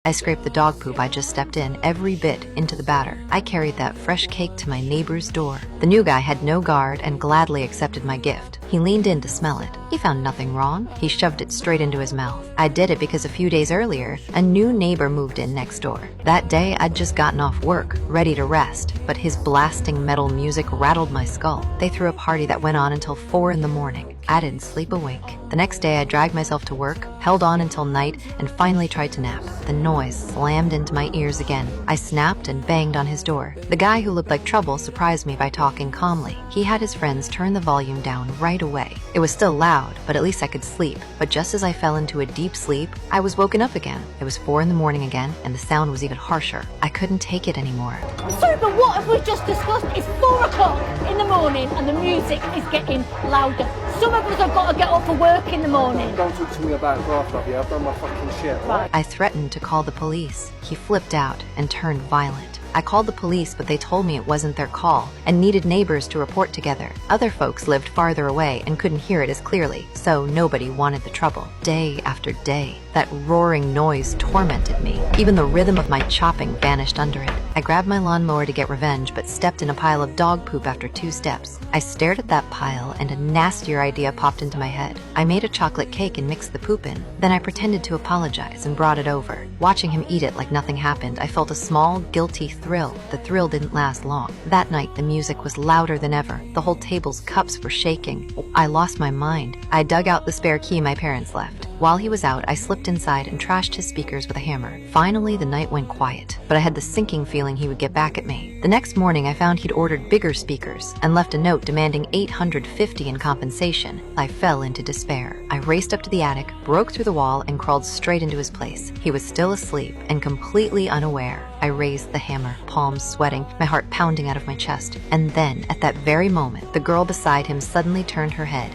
I scraped the dog poop I just stepped in every bit into the batter. I carried that fresh cake to my neighbor's door. The new guy had no guard and gladly accepted my gift. He leaned in to smell it. He found nothing wrong. He shoved it straight into his mouth. I did it because a few days earlier, a new neighbor moved in next door. That day, I'd just gotten off work, ready to rest, but his blasting metal music rattled my skull. They threw a party that went on until 4 in the morning. I didn't sleep a wink. The next day, I dragged myself to work, held on until night, and finally tried to nap. The noise slammed into my ears again. I snapped and banged on his door. The guy who looked like trouble surprised me by talking calmly. He had his friends turn the volume down right away. It was still loud, but at least I could sleep. But just as I fell into a deep sleep, I was woken up again. It was 4 in the morning again, and the sound was even harsher. I couldn't take it anymore. Sorry, but what have we just discussed? It's 4 o'clock in the morning and the music is getting louder. Some of us have got to get up for work in the morning. Don't talk to me about graft up, yeah? I've done my fucking shit, right? I threatened to call the police. He flipped out and turned violent. I called the police, but they told me it wasn't their call and needed neighbors to report together. Other folks lived farther away and couldn't hear it as clearly, so nobody wanted the trouble. Day after day, that roaring noise tormented me. Even the rhythm of my chopping vanished under it. I grabbed my lawnmower to get revenge, but stepped in a pile of dog poop after 2 steps. I stared at that pile, and a nastier idea popped into my head. I made a chocolate cake and mixed the poop in. Then I pretended to apologize and brought it over. Watching him eat it like nothing happened, I felt a small, guilty thrill. The thrill didn't last long. That night, the music was louder than ever. The whole table's cups were shaking. I lost my mind. I dug out the spare key my parents left. While he was out, I slipped inside and trashed his speakers with a hammer. Finally, the night went quiet, but I had the sinking feeling he would get back at me. The next morning, I found he'd ordered bigger speakers and left a note demanding $850 in compensation. I fell into despair. I raced up to the attic, broke through the wall, and crawled straight into his place. He was still asleep and completely unaware. I raised the hammer, palms sweating, my heart pounding out of my chest. And then, at that very moment, the girl beside him suddenly turned her head.